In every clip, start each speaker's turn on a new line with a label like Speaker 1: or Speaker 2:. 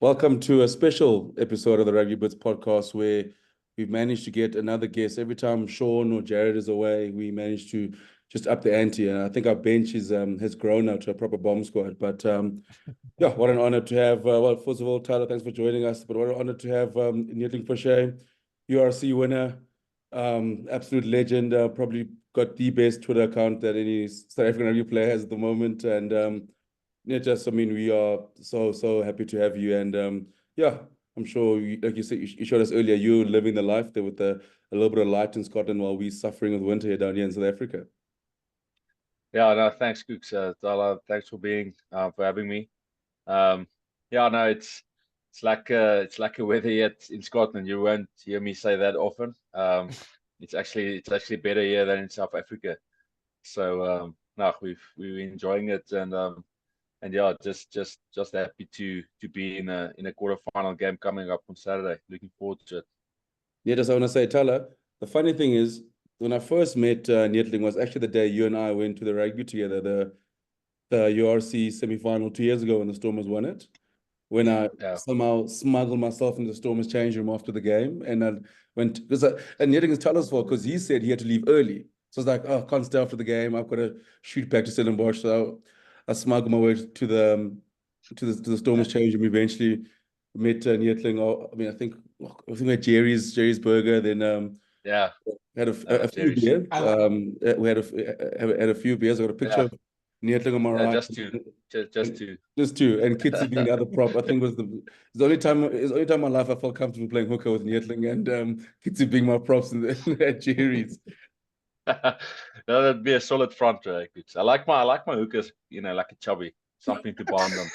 Speaker 1: Welcome to a special episode of the RugbyBits podcast where we've managed to get another guest. Every time Sean or Jared is away, we manage to just up the ante. And I think our bench has grown now to a proper bomb squad. But yeah, what an honor to have. Well, first of all, Tyler, thanks for joining us. But what an honor to have Neethling Fouché, URC winner, absolute legend. Probably got the best Twitter account that any South African rugby player has at the moment. And yeah, just I mean, we are so happy to have you, and yeah, I'm sure, like you said, you showed us earlier, you living the life there with a little bit of light in Scotland while we're suffering with winter here down here in South Africa.
Speaker 2: Yeah, no, thanks, Kooks, Thala. Thanks for having me. Um, yeah, no, it's like a weather here in Scotland. You won't hear me say that often. It's actually better here than in South Africa. So no, we're enjoying it, and yeah, just happy to be in a quarterfinal game coming up on Saturday. Looking forward to it.
Speaker 1: Yeah, just I want to say, Tyler, the funny thing is, when I first met Neethling was actually the day you and I went to the rugby together, the URC semi-final 2 years ago when the Stormers won it. When I
Speaker 2: Yeah,
Speaker 1: somehow smuggled myself into the Stormers change room after the game, and I went because and Neethling is Tyler's fault because he said he had to leave early. So I was like, oh, I can't stay after the game. I've got to shoot back to Stellenbosch. So I smuggled my way to the Stormers change room. Eventually met Neethling. I mean, I think we had Jerry's Burger. Then
Speaker 2: yeah,
Speaker 1: had a few
Speaker 2: Jerry's.
Speaker 1: beers. We had a few beers. I got a picture
Speaker 2: Yeah,
Speaker 1: of Neethling on my
Speaker 2: yeah,
Speaker 1: right.
Speaker 2: just two.
Speaker 1: Just two, and Kitsy being the other prop. I think it's the only time in my life I felt comfortable playing hooker with Neethling and Kitsy being my props at Jerry's.
Speaker 2: No, that'd be a solid front row. I like my hookers, like a chubby, something to bond them.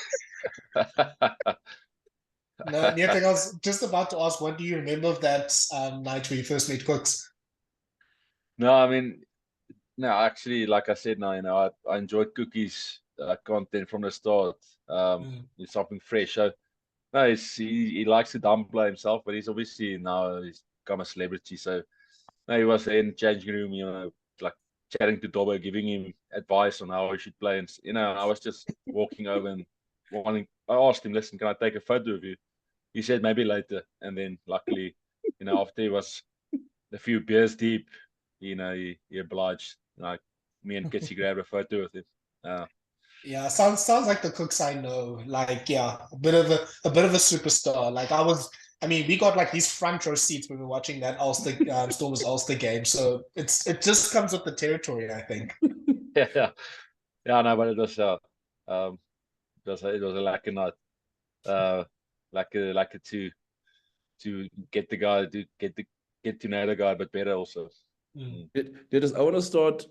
Speaker 3: No, Neethling, I was just about to ask, what do you remember of that night where you first met Kooks?
Speaker 2: No, I mean, no, actually, like I said, now I enjoyed Cookies content from the start.
Speaker 3: Mm.
Speaker 2: It's something fresh. So no, he likes to downplay himself, but he's become a celebrity. So no, he was in changing room, like chatting to Dobbo, giving him advice on how he should play. And I was just walking over and I asked him, listen, can I take a photo of you? He said maybe later. And then luckily, after he was a few beers deep, he obliged. Like me and Kitsy grabbed a photo with him. Uh,
Speaker 3: Yeah, sounds like the Kooks I know. Like, yeah, a bit of a superstar. I mean, we got like these front row seats when we were watching that Ulster Stormers Ulster game. So it just comes with the territory, I think.
Speaker 2: yeah, yeah, no, but um, it was a lucky night. Uh, like a to get the guy to get to know the guy a bit better also.
Speaker 3: Mm.
Speaker 2: Mm.
Speaker 1: I want to start.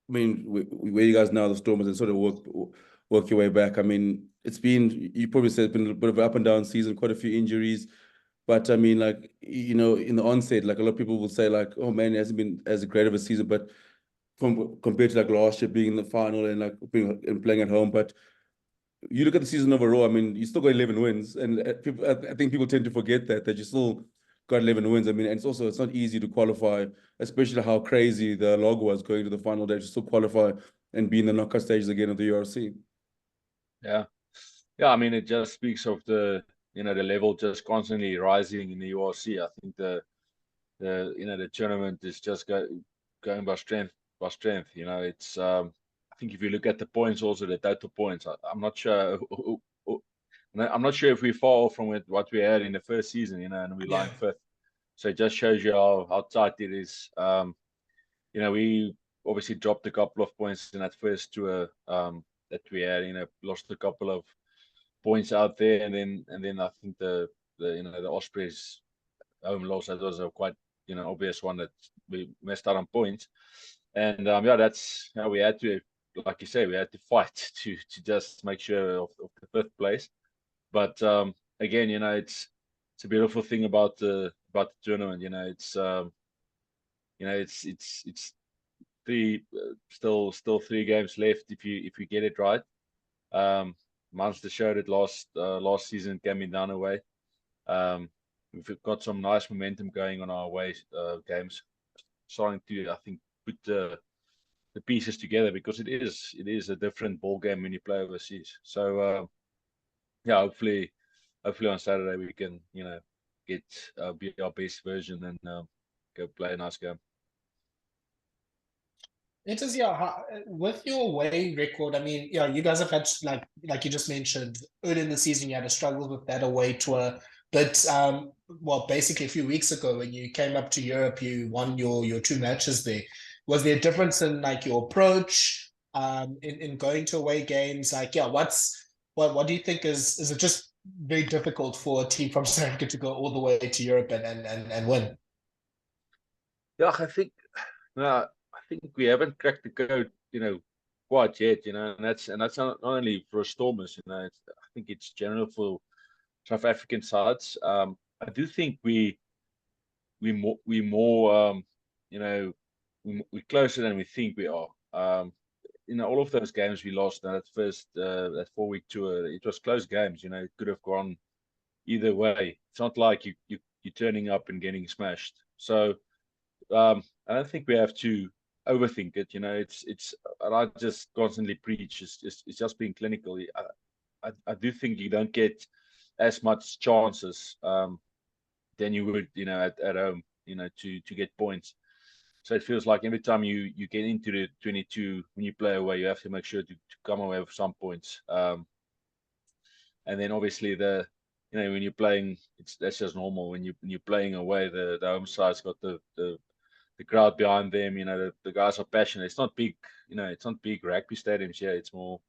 Speaker 1: I mean, where you guys now the Stormers and sort of work your way back. I mean, you probably said it's been a bit of an up and down season, quite a few injuries. But I mean, like, in the onset, like a lot of people will say, like, oh man, it hasn't been as great of a season, but compared to like last year being in the final and like and playing at home. But you look at the season overall, I mean, you still got 11 wins, and I think people tend to forget that you still got 11 wins. I mean, and it's not easy to qualify, especially how crazy the log was going to the final day to still qualify and be in the knockout stages again of the URC.
Speaker 2: Yeah, yeah. I mean, it just speaks of the level just constantly rising in the URC. I think the tournament is just going by strength by strength. It's I think if you look at the points, also the total points, I'm not sure. I'm not sure if we're far off from what we had in the first season, and we lying
Speaker 3: Yeah.
Speaker 2: fifth. So it just shows you how tight it is. We obviously dropped a couple of points in that first tour that we had. Lost a couple of points out there, and then I think the Ospreys home loss, that was a quite obvious one that we messed out on points. And yeah, that's how we had to, like you say, we had to fight to just make sure of the fifth place. But again, it's a beautiful thing about the tournament. It's three still 3 games left if you get it right. Munster showed it last season, came in down away. We've got some nice momentum going on our away games, starting to, I think, put the pieces together, because it is a different ball game when you play overseas. So yeah, hopefully on Saturday we can, get be our best version and go play a nice game.
Speaker 3: It is, yeah. With your away record, I mean, yeah, you guys have had like you just mentioned early in the season, you had a struggle with that away tour. But well, basically a few weeks ago when you came up to Europe, you won your 2 matches there. Was there a difference in like your approach in going to away games? Like, yeah, what do you think is it just very difficult for a team from South Africa to go all the way to Europe and win?
Speaker 2: Yeah, I think we haven't cracked the code, quite yet, and that's not only for Stormers, I think it's general for South African sides. I do think we're more we're closer than we think we are. All of those games we lost that first that 4-week tour, it was close games. It could have gone either way. It's not like you're turning up and getting smashed. So I don't think we have to overthink it. It's I just constantly preach. It's just being clinical. I do think you don't get as much chances than you would, at home, to get points. So it feels like every time you get into the 22, when you play away, you have to make sure to come away with some points. And then obviously when you're playing, that's just normal. When you're playing away, the home side's got the crowd behind them. The guys are passionate. It's not big, it's not big rugby stadiums. Yeah, it's more,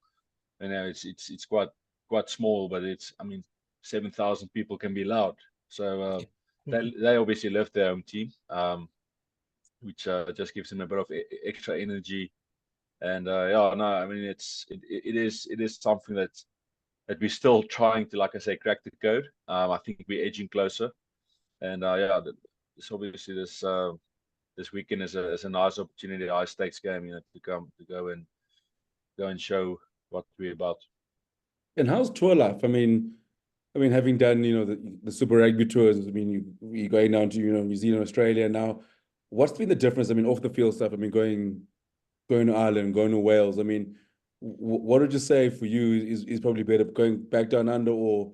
Speaker 2: it's quite small, but 7,000 people can be loud. So they obviously love their home team, which just gives them a bit of extra energy. And it is something that we're still trying to, like I say, crack the code. I think we're edging closer, and this obviously this weekend is a nice opportunity, high stakes game, to go and show what we're about.
Speaker 1: And how's tour life? Having done, the Super Rugby tours, you're going down to, New Zealand, Australia now. What's been the difference? Off the field stuff, going to Ireland, going to Wales. What would you say for you is probably better, going back down under or,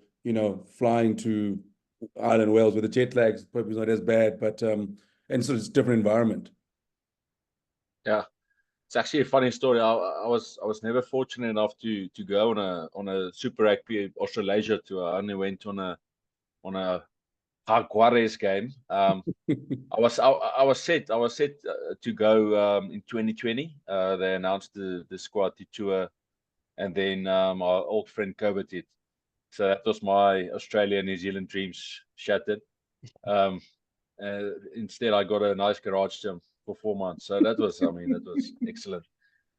Speaker 1: flying to Ireland, Wales, where the jet lag's probably not as bad, but, and so it's a different environment.
Speaker 2: Yeah. It's actually a funny story. I was never fortunate enough to go on a Super Rugby Australasia tour. I only went on a Jaguares game. I was set to go in 2020. They announced the squad tour, and then our old friend COVID hit. So that was my Australia New Zealand dreams shattered. Instead, I got a nice garage gym for 4 months. So that was excellent.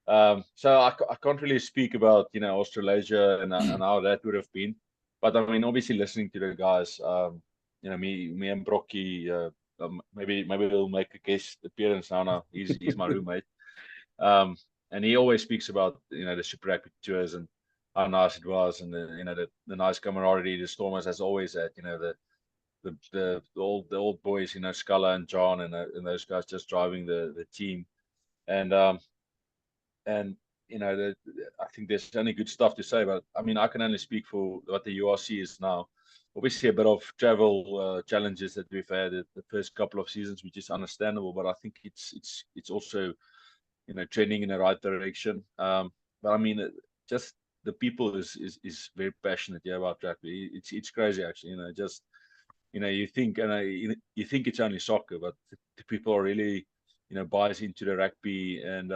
Speaker 2: So I can't really speak about Australasia and how that would have been, but obviously listening to the guys, me and Brocky, maybe he'll make a guest appearance now. He's my roommate, and he always speaks about the Super Rugby tours and how nice it was, and the nice camaraderie the Stormers has always had. The old boys, Scala and John and those guys just driving the team, and I think there's only good stuff to say, but I can only speak for what the URC is now. Obviously, a bit of travel challenges that we've had the first couple of seasons, which is understandable, but I think it's also trending in the right direction. But just the people is very passionate about rugby. It's crazy actually. You think you think it's only soccer, but the people are really buys into the rugby, and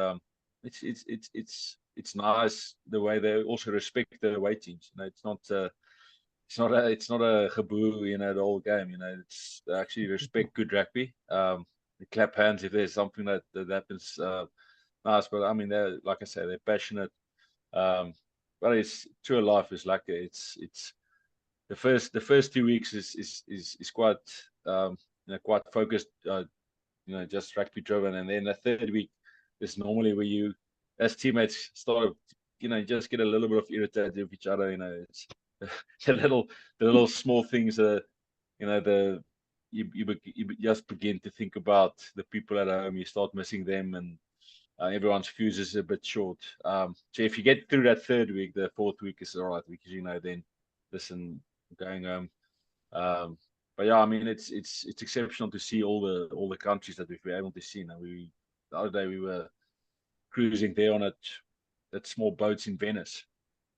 Speaker 2: it's nice the way they also respect the away teams. It's not a geboo, the whole game. It's they actually respect good rugby. They clap hands if there's something that happens. Nice, but they're, like I say, they're passionate. But it's tour life is like it's the first 2 weeks is quite quite focused, just rugby driven, and then the third week is normally where you as teammates start just get a little bit of irritated with each other. It's the little small things that you just begin to think about the people at home. You start missing them, and everyone's fuse is a bit short. So if you get through that third week, the fourth week is all right, because then listen, going home. But yeah, I mean, it's exceptional to see all the countries that we've been able to see. Now, the other day we were cruising there on that small boats in Venice.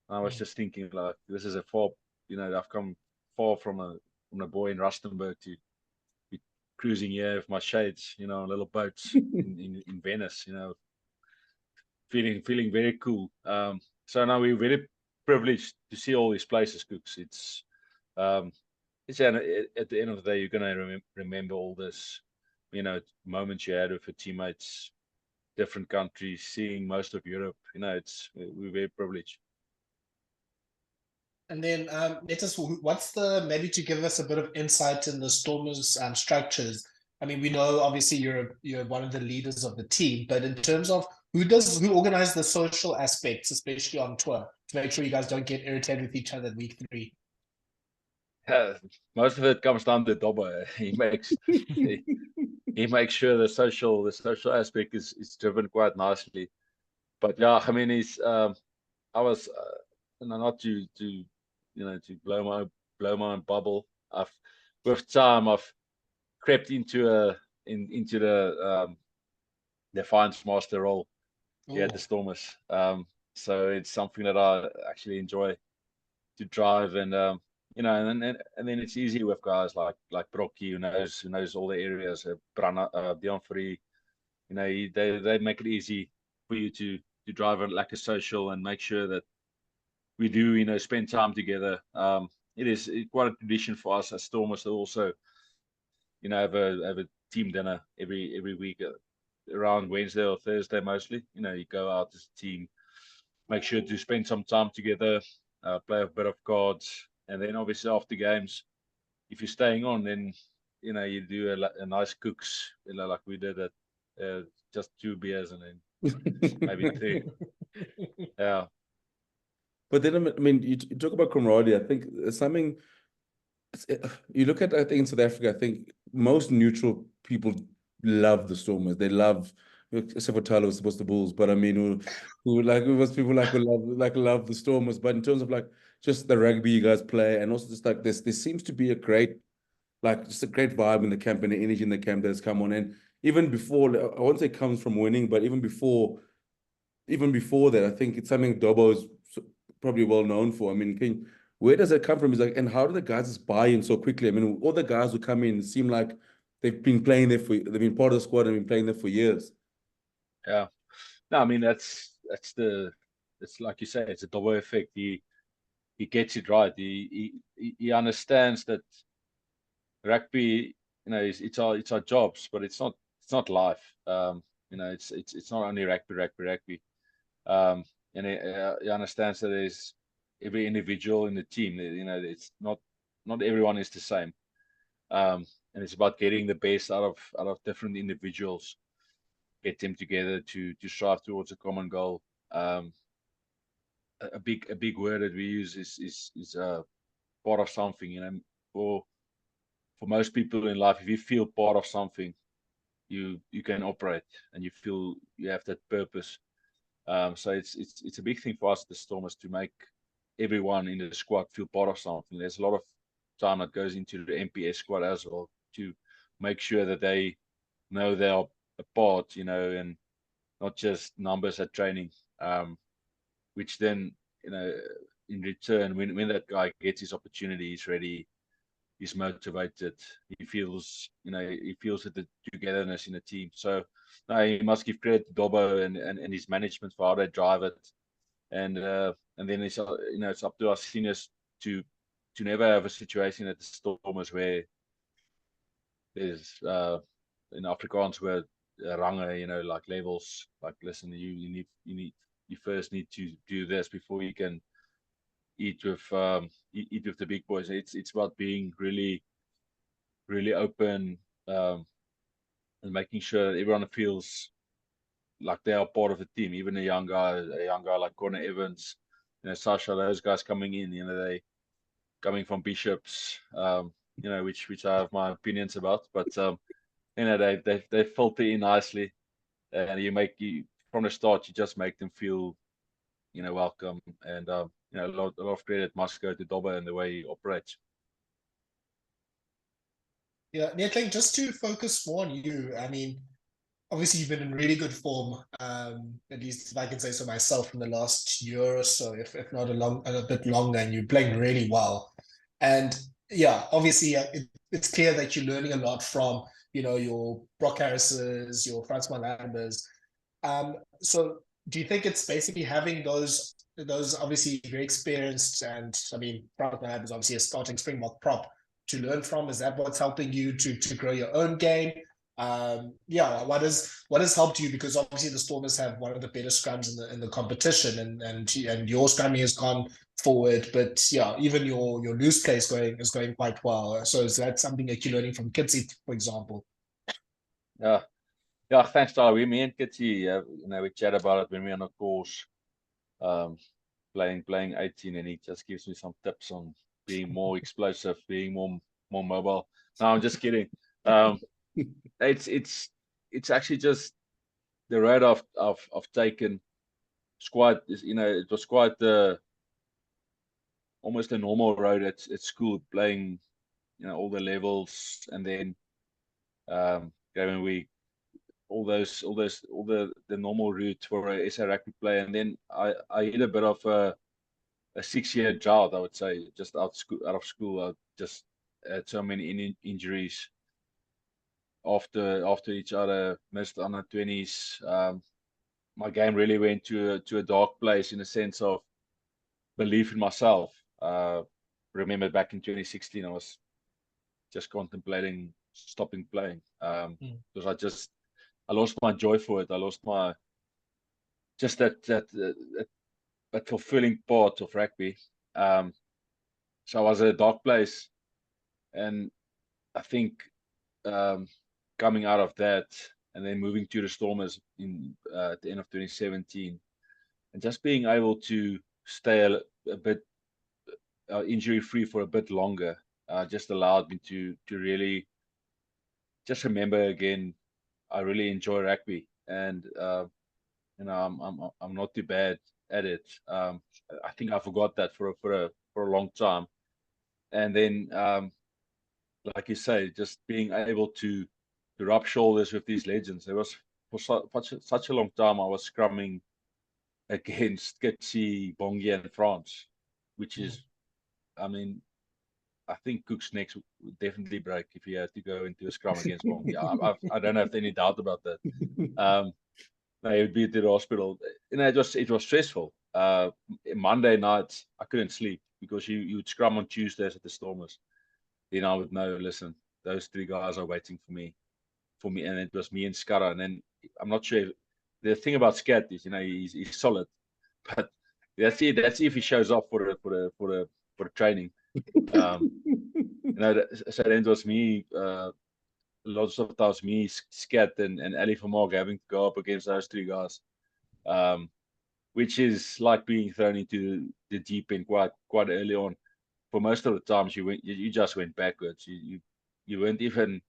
Speaker 2: I was just thinking, like, this is a far, I've come far from a boy in Rustenburg to be cruising here with my shades, on little boats in Venice, feeling very cool. So now we're very privileged to see all these places, Kooks. It's at the end of the day, you're gonna remember all this, moments you had with your teammates, different countries, seeing most of Europe. We're very privileged.
Speaker 3: And then what's maybe to give us a bit of insight in the Stormers structures. I mean, we know obviously you're one of the leaders of the team, but in terms of who organizes the social aspects, especially on tour, to make sure you guys don't get irritated with each other in week 3?
Speaker 2: Most of it comes down to Dobbo. He makes sure the social aspect is driven quite nicely. But yeah, I mean, I was not to blow my own bubble. With time I've crept into the finance master role here at the Stormers. So it's something that I actually enjoy to drive, and and then it's easy with guys like Brokkie, who knows all the areas. Dion Free, they make it easy for you to drive it like a social and make sure that we do spend time together. It is quite a tradition for us as Stormers to also have a team dinner every week around Wednesday or Thursday mostly. You go out as a team, make sure to spend some time together, play a bit of cards, and then obviously after games, if you're staying on, then you do a nice cooks, like we did at just 2 beers and then maybe 3. Yeah.
Speaker 1: But then, I mean, you talk about camaraderie. I think it's something you look at, I think in South Africa, I think most neutral people love the Stormers. They love, except for Thala, who supposed the Bulls, but I mean, who most people love the Stormers. But in terms of like just the rugby you guys play, and also just like this, there seems to be just a great vibe in the camp and the energy in the camp that's come on. And even before, I won't say it comes from winning, but even before that, I think it's something Dobbo is probably well known for. I mean, where does it come from? It's like, and how do the guys just buy in so quickly? I mean, all the guys who come in seem like they've been playing there they've been part of the squad and been playing there for years.
Speaker 2: Yeah. No, I mean, it's like you say, it's a Dobbo effect. He gets it right. He understands that rugby, it's our jobs, but it's not life. It's not only rugby. And he understands that there's every individual in the team. It's not everyone is the same. And it's about getting the best out of different individuals, get them together to strive towards a common goal. A big word that we use is part of something. For most people in life, if you feel part of something, you can operate and you feel you have that purpose. So it's a big thing for us, the Stormers, to make everyone in the squad feel part of something. There's a lot of time that goes into the MPS squad as well to make sure that they know they are a part, and not just numbers at training. Which then, in return, when that guy gets his opportunity, he's ready, he's motivated, he feels the togetherness in the team. So no, he must give credit to Dobbo and his management for how they drive it. And then it's it's up to us seniors to never have a situation at the Stormers where there's in Afrikaans where range, like levels, like, listen, you first need to do this before you can eat with the big boys. It's about being really, really open, and making sure that everyone feels like they are part of the team. Even a young guy like Connor Evans, Sasha, those guys coming in, they coming from Bishops, which I have my opinions about, but they filter in nicely, and you from the start, you just make them feel welcome, and a lot of credit must go to Dobber and the way he operates.
Speaker 3: Yeah, Neethling, just to focus more on you, I mean, obviously you've been in really good form, at least if I can say so myself, in the last year or so, if not a bit longer, and you're playing really well. And yeah, obviously it's clear that you're learning a lot from, your Brok Harrises, your Frans Malherbes. So do you think it's basically having those obviously very experienced, and I mean, Frans Malherbe is obviously a starting Springbok prop to learn from? Is that what's helping you to grow your own game? Yeah, what has helped you? Because obviously the Stormers have one of the better scrums in the competition, and your scrumming has gone forward, but yeah, even your loose play is going quite well. So is that something that you're learning from Kitshoff, for example?
Speaker 2: Yeah, thanks, Tyler. Me and Kitty, we chat about it when we're on a course, playing 18, and he just gives me some tips on being more explosive, being more mobile. No, I'm just kidding. It's actually just the rate I've taken. It's quite, it was quite almost a normal road at school, playing all the levels, and then going all the normal route for a SA rugby player, and then I hit a bit of a 6-year drought, I would say, just out of school. I just had so many injuries after each other, missed under 20s. My game really went to a dark place in a sense of belief in myself. Remember back in 2016, I was just contemplating stopping playing, because I lost my joy for it. I lost my just that fulfilling part of rugby. So I was at a dark place, and I think coming out of that and then moving to the Stormers at the end of 2017, and just being able to stay a bit injury free for a bit longer, just allowed me to really just remember again, I really enjoy rugby, and I'm not too bad at it. I think I forgot that for a long time, and then like you say, just being able to rub shoulders with these legends. There was for such a long time I was scrumming against Kitshoff, Bongi, and Frans, which is, I mean, I think Cook's neck would definitely break if he had to go into a scrum against Bongi. I don't have any doubt about that. No, he would be at the hospital. It was stressful. Monday nights I couldn't sleep because you would scrum on Tuesdays at the Stormers. Then I would know, listen, those 3 guys are waiting for me, and it was me and Skara. And then I'm not sure. The thing about Skat is, he's solid, but that's if he shows up for the training. So then it was me. Lots of times me, Skat, and Ali Vermaak having to go up against those 3 guys, which is like being thrown into the deep end quite early on. For most of the times, you just went backwards. You weren't even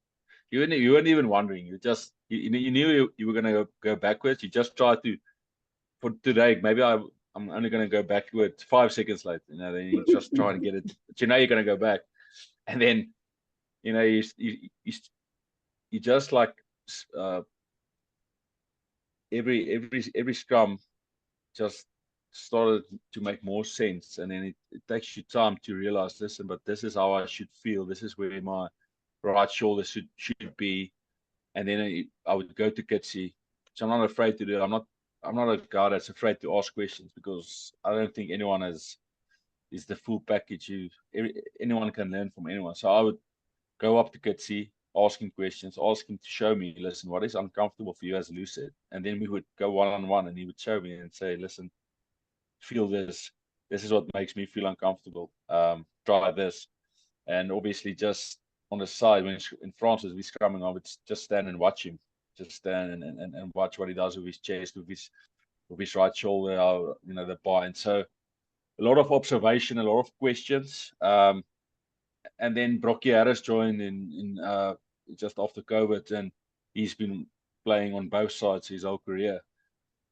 Speaker 2: wondering. You knew you were gonna go backwards. You just tried to. For today, maybe I'm only gonna go backward 5 seconds later. Then you just try and get it, but you're gonna go back, and then you just like every scrum just started to make more sense, and then it takes you time to realize, listen, but this is how I should feel. This is where my right shoulder should be, and then I would go to Kitshoff, which I'm not afraid to do. I'm not a guy that's afraid to ask questions, because I don't think anyone is the full package. Anyone can learn from anyone. So I would go up to Kitshoff, asking questions, asking to show me, listen, what is uncomfortable for you as a lucid? And then we would go one-on-one, and he would show me and say, listen, feel this. This is what makes me feel uncomfortable. Try this. And obviously, just on the side, when in France, as we scrumming, I would just stand and watch him. Just stand and watch what he does with his chest, with his right shoulder, the bind. So a lot of observation, a lot of questions. And then Brok Harris joined in just after COVID, and he's been playing on both sides his whole career.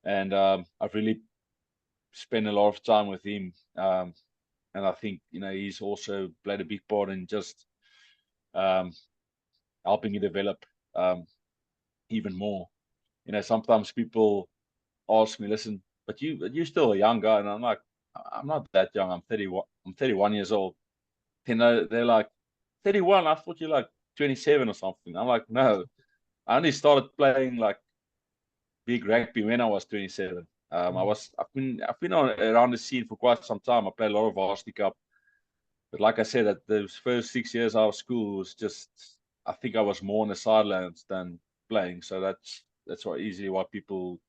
Speaker 2: And I've really spent a lot of time with him, and I think he's also played a big part in just helping me develop even more. Sometimes people ask me, listen, but you're still a young guy, and I'm like, I'm not that young. I'm 31. I'm 31 years old. They're like, 31. I thought you're like 27 or something. I'm like, no, I only started playing like big rugby when I was 27. I've been around the scene for quite some time. I played a lot of varsity cup, but like I said, that those first 6 years out of school was just, I think I was more on the sidelines than playing. So that's why people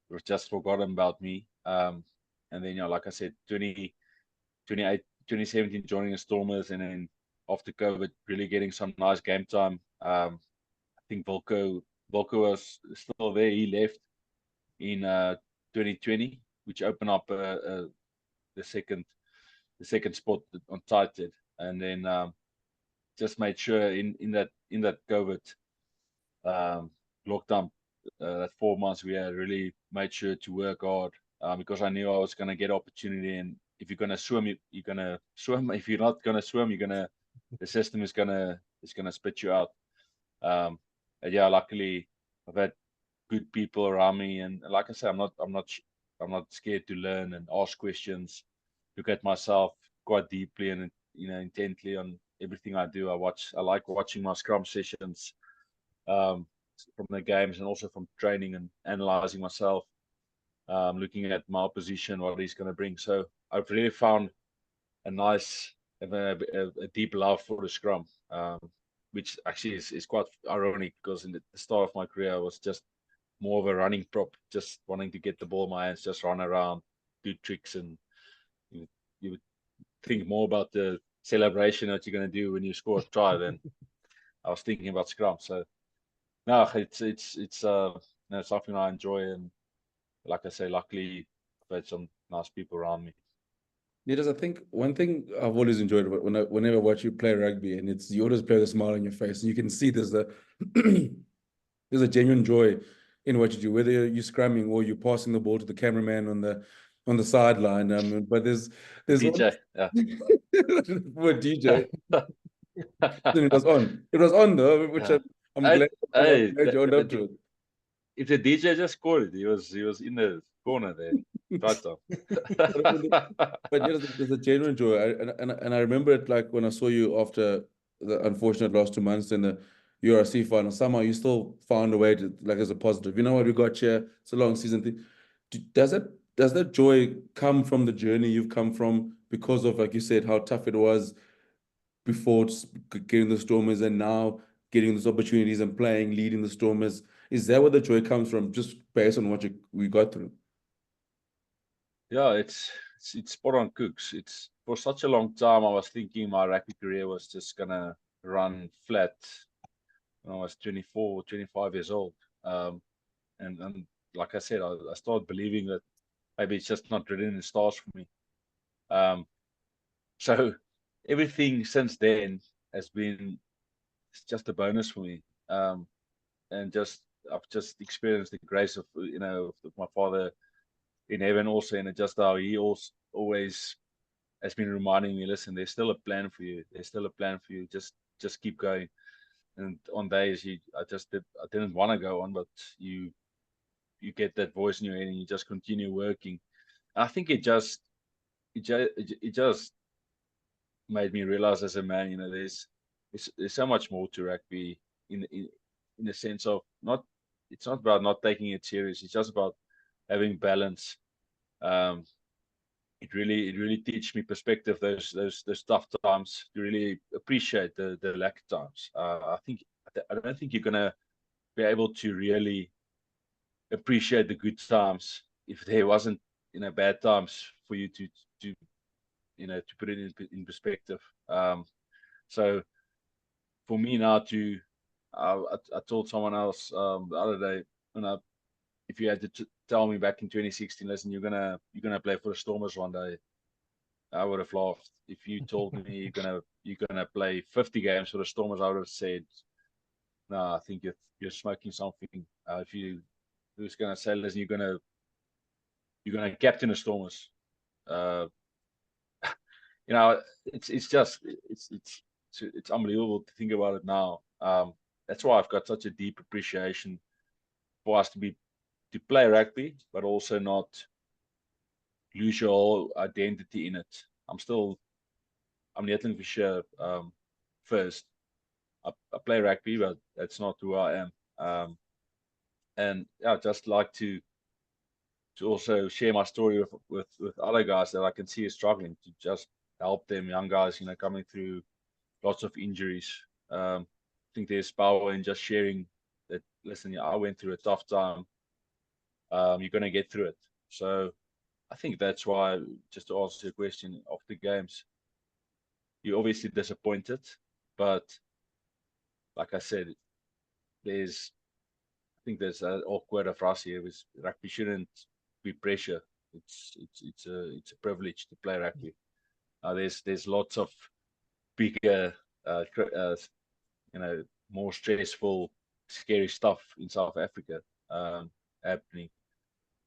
Speaker 2: were just forgotten about me. And then like I said, 2017 joining the Stormers, and then after COVID really getting some nice game time. I think Volko was still there. He left in 2020, which opened up the second spot on Tighted, and then just made sure in that COVID lockdown, that 4 months, we had really made sure to work hard, because I knew I was going to get opportunity. And if you're going to swim, you're going to swim. If you're not going to swim, the system is going to spit you out. And yeah, luckily I've had good people around me, and like I said, I'm not scared to learn and ask questions, look at myself quite deeply and intently on everything I do. I like watching my scrum sessions from the games, and also from training and analyzing myself, looking at my opposition, what he's going to bring. So I've really found a deep love for the scrum, which actually is quite ironic, because in the start of my career I was just more of a running prop, just wanting to get the ball in my hands, just run around, do tricks, and you would think more about the celebration that you're going to do when you score a try than I was thinking about scrum. So no, it's something I enjoy, and like I say, luckily I've had some nice people around me.
Speaker 1: Needles, I think one thing I've always enjoyed whenever I watch you play rugby, and it's you always play with a smile on your face, and you can see there's a genuine joy in what you do, whether you're scrumming or you're passing the ball to the cameraman on the sideline. But there's
Speaker 2: DJ, yeah.
Speaker 1: For a DJ. It was on. It was on though, which
Speaker 2: Yeah.
Speaker 1: I'm glad you owned up to it.
Speaker 2: If the DJ just scored it, he was in the corner there. Right on.
Speaker 1: But yeah, there's a genuine joy. And I remember it like when I saw you after the unfortunate last 2 months in the URC final. Somehow you still found a way to, like, as a positive. You know what, we got here. It's a long season thing. Does that joy come from the journey you've come from, because of, like you said, how tough it was before getting the Stormers, and now getting those opportunities and playing, leading the Stormers? Is that where the joy comes from, just based on what we got through?
Speaker 2: Yeah, it's spot on, Kooks. It's, for such a long time I was thinking my rugby career was just gonna run flat when I was 24, 25 years old. And like I said, I started believing that maybe it's just not written in the stars for me. So everything since then has been, it's just a bonus for me. And I've just experienced the grace of of my Father in heaven also, and just how He also always has been reminding me, listen, there's still a plan for you. There's still a plan for you. Just keep going. And on days I didn't want to go on, but you get that voice in your head, and you just continue working. And I think it just made me realize as a man, there's so much more to rugby, in the sense of, it's not about not taking it serious. It's just about having balance. It really teaches me perspective, those tough times, to really appreciate the lack of times. I don't think you're gonna be able to really appreciate the good times if there wasn't bad times for you to put it in perspective. So for me now, I told someone else the other day, if you had to tell me back in 2016, listen, you're gonna play for the Stormers one day, I would have laughed. If you told me you're gonna play 50 games for the Stormers, I would have said, no, I think you're smoking something. If you who's gonna say, listen, you're gonna you're going to captain a Stormers. You know, it's unbelievable to think about it now. That's why I've got such a deep appreciation for us to play rugby, but also not lose your whole identity in it. I'm Neethling Fouché first. I play rugby, but that's not who I am. And yeah, I'd just like to also share my story with other guys that I can see are struggling, to just help them, young guys, coming through lots of injuries. I think there's power in just sharing that. Listen, I went through a tough time. You're going to get through it. So I think that's why, just to answer your question of the games, you're obviously disappointed, but like I said, I think there's an awkward of us here. Rugby shouldn't be pressure. It's a privilege to play rugby. There's lots of bigger, more stressful, scary stuff in South Africa happening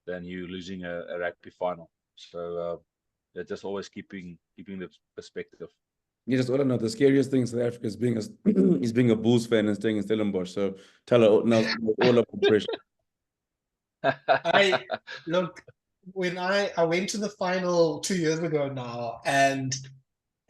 Speaker 2: than you losing a rugby final. So they're just always keeping the perspective.
Speaker 1: You just want to know the scariest thing in South Africa is being a Bulls fan and staying in Stellenbosch. So Thala now all of the pressure.
Speaker 3: Look, when I went to the final 2 years ago now, and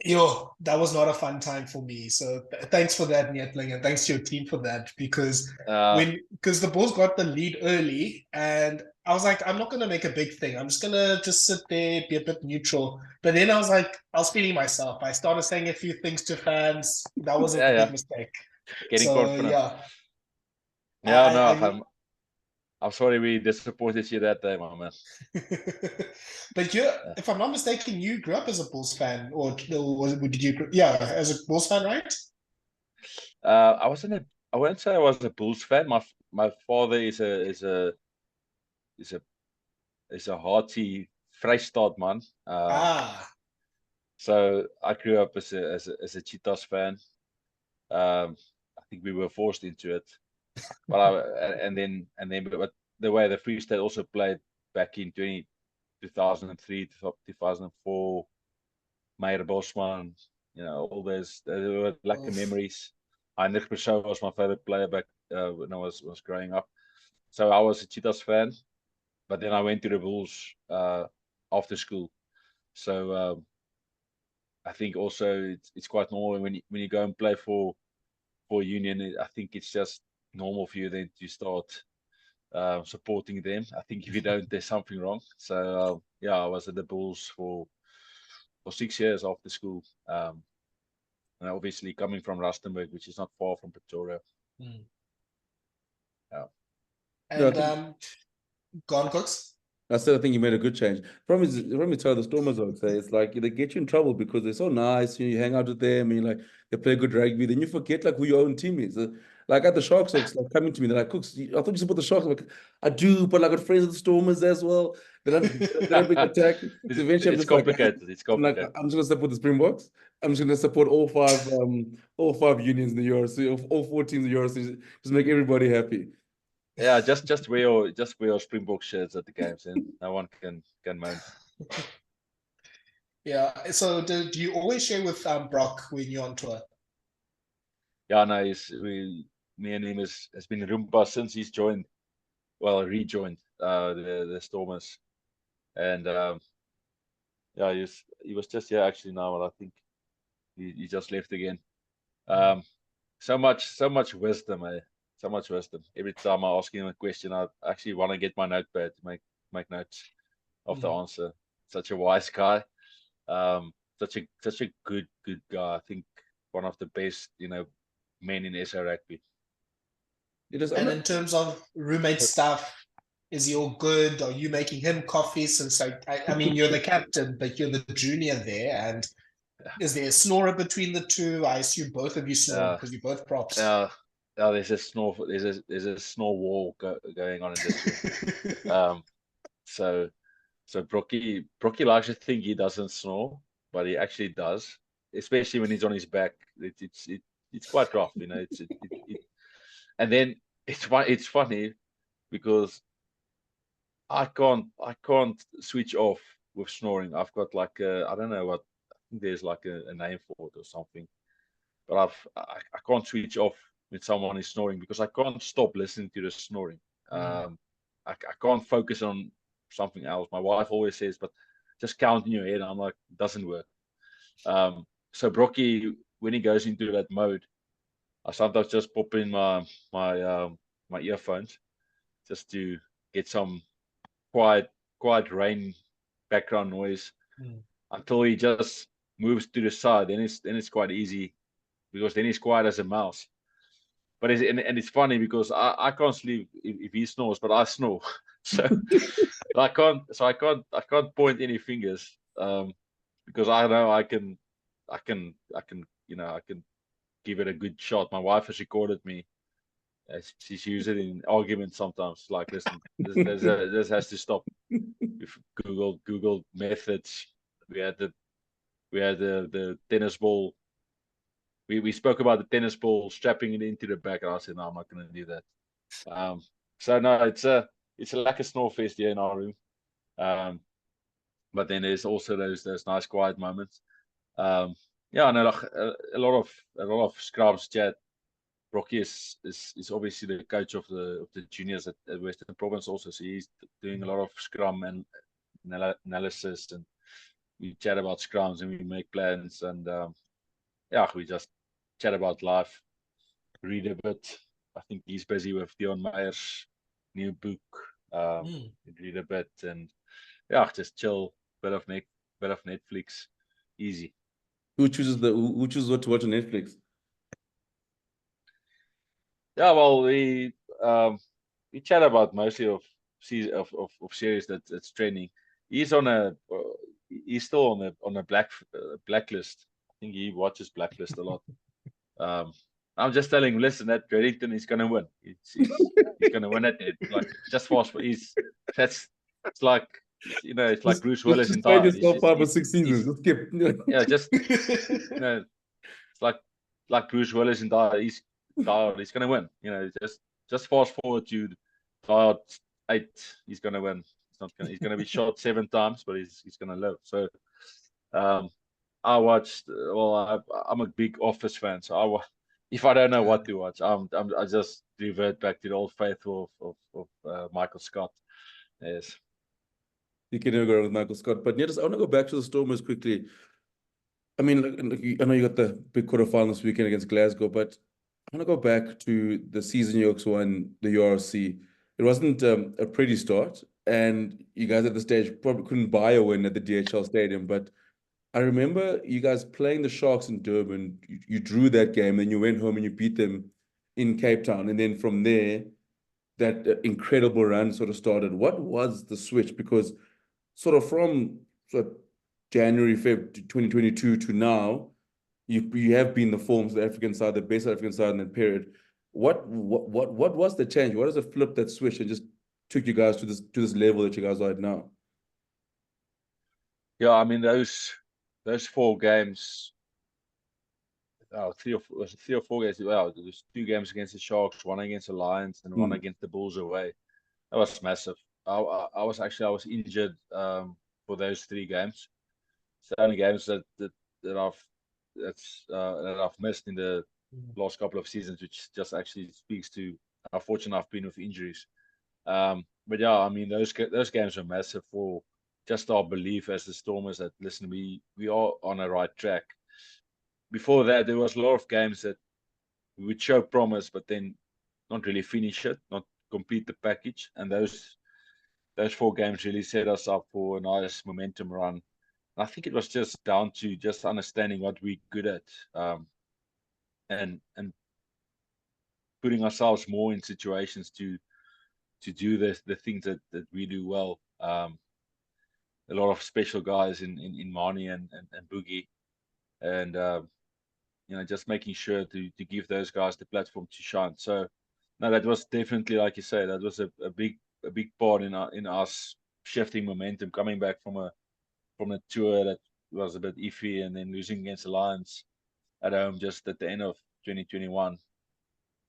Speaker 3: that was not a fun time for me. So thanks for that, Neethling, and thanks to your team for that, because the Bulls got the lead early, and I was like, I'm not gonna make a big thing. I'm just gonna sit there, be a bit neutral. But then I was feeling myself. I started saying a few things to fans. That was a big mistake.
Speaker 2: Getting confident.
Speaker 3: Yeah.
Speaker 2: I'm sorry we disappointed you that day, my man.
Speaker 3: But if I'm not mistaken, you grew up as a Bulls fan, or did you? Yeah, as a Bulls fan, right?
Speaker 2: I wouldn't say I was a Bulls fan. My father is a hearty Vrystaat man. So I grew up as a Cheetahs fan. I think we were forced into it, but the way the Free State also played back in 2003 to 2004, Meyer Bosman, all those, they were lucky memories. Heinrich Persson was my favorite player back when I was growing up. So I was a Cheetahs fan, but then I went to the Bulls after school. So I think also it's quite normal when you go and play for Union. I think it's just normal for you then to start supporting them. I think if you don't, there's something wrong. So I was at the Bulls for 6 years after school, and obviously coming from Rustenburg, which is not far from Pretoria. Yeah.
Speaker 3: And gone Kooks.
Speaker 1: I think you made a good change. From me tell the Stormers, I would say, it's like they get you in trouble because they're so nice. You hang out with them, and they play good rugby. Then you forget who your own team is. Like at the Sharks, it's like coming to me, they're like, Kooks, I thought you support the Sharks. I'm like, I do, but I got friends with the Stormers as well. They're not big attack. So eventually,
Speaker 2: it's complicated. It's complicated.
Speaker 1: I'm just gonna support the Springboks. I'm just gonna support all five unions in the Euros, all 4 teams in the Euros. Just make everybody happy.
Speaker 2: Yeah, just wear your Springbok shirts at the games, and no one can moan.
Speaker 3: Yeah. So do you always share with Brok when you're on tour?
Speaker 2: Yeah, no, me and him has been Roomba since he's rejoined the Stormers, and he was just here actually now, but I think he just left again. So much wisdom, so much wisdom. Every time I ask him a question, I actually want to get my notepad to make notes of the answer. Such a wise guy, such a good guy. I think one of the best, men in SA rugby.
Speaker 3: And in terms of roommate stuff, is he all good? Are you making him coffee? Since I mean, you're the captain, but you're the junior there, and is there a snorer between the two? I assume both of you snore because you're both props.
Speaker 2: There's a snore. There's a snore wall going on in this room. So Brocky likes to think he doesn't snore, but he actually does, especially when he's on his back. It's quite rough, and then it's funny because I can't switch off with snoring. I've got like I don't know what, I think there's like a name for it or something. But I can't switch off when someone is snoring because I can't stop listening to the snoring. I can't focus on something else. My wife always says, but just count in your head. I'm like, it doesn't work. So Brocky, when he goes into that mode, I sometimes just pop in my earphones just to get some quiet rain background noise until he just moves to the side. Then it's quite easy because then he's quiet as a mouse. But it's funny because I can't sleep if he snores, but I snore. So I can't point any fingers because I know I can I can give it a good shot. My wife has recorded me. She's used it in arguments sometimes. Like, listen, this has to stop. If Google methods, we had the tennis ball. We spoke about the tennis ball, strapping it into the back, and I said, no, I'm not going to do that. So no, it's a like a snore fest here in our room. But then there's also those nice quiet moments. Yeah, no, like a lot of scrubs chat. Brocky is obviously the coach of the juniors at Western Province also, so he's doing a lot of scrum and analysis, and we chat about scrums and we make plans, and yeah, we just chat about life, read a bit. I think he's busy with Dion Meyer's new book. Read a bit, and yeah, just chill, bit of Netflix, easy.
Speaker 1: Who chooses what to watch on Netflix?
Speaker 2: Yeah, well, we chat about mostly of series that's trending. He's still on a blacklist. I think he watches Blacklist a lot. I'm just telling him, listen, that Reddington is gonna win. He's gonna win it. It's like just fast for it's like it's like Bruce Willis in
Speaker 1: Die.
Speaker 2: Die.
Speaker 1: Yourself out for 6 seasons. Just skip.
Speaker 2: Yeah, just it's like Bruce Willis in Die. He's gonna win. Just fast forward to Die 8. He's gonna win. He's gonna be shot 7 times, but he's gonna live. So I watched. Well, I'm a big Office fan, so if I don't know what to watch, I just revert back to the old faithful of Michael Scott. Yes,
Speaker 1: You can never go wrong with Michael Scott. But yeah, I want to go back to the Stormers quickly. I mean, I know you got the big quarterfinal this weekend against Glasgow, but I want to go back to the season you won the URC. It wasn't a pretty start, and you guys at the stage probably couldn't buy a win at the DHL Stadium. But I remember you guys playing the Sharks in Durban. You drew that game, then you went home and you beat them in Cape Town. And then from there, that incredible run sort of started. What was the switch? Because sort of from January, February 2022 to now, you have been the forms, the African side, the best African side in that period. What was the change? What is the flip that switched and just took you guys to this level that you guys are at now?
Speaker 2: yeah. I mean those 4 games. 3 or 4 games. Well, there's 2 games against the Sharks, 1 against the Lions, and 1 against the Bulls away. That was massive. I was injured for those 3 games. It's the only games that I've missed in the last couple of seasons, which just actually speaks to how fortunate I've been with injuries. But yeah, I mean those games were massive for just our belief as the Stormers that listen, we are on a right track. Before that, there was a lot of games that we would show promise, but then not really finish it, not complete the package. And those 4 games really set us up for a nice momentum run. I think it was just down to just understanding what we're good at, and putting ourselves more in situations to do the things that we do well. A lot of special guys in Marnie and Boogie, and just making sure to give those guys the platform to shine. So no, that was definitely, like you say, that was a big part in us shifting momentum, coming back from a tour that was a bit iffy, and then losing against the Lions at home just at the end of 2021.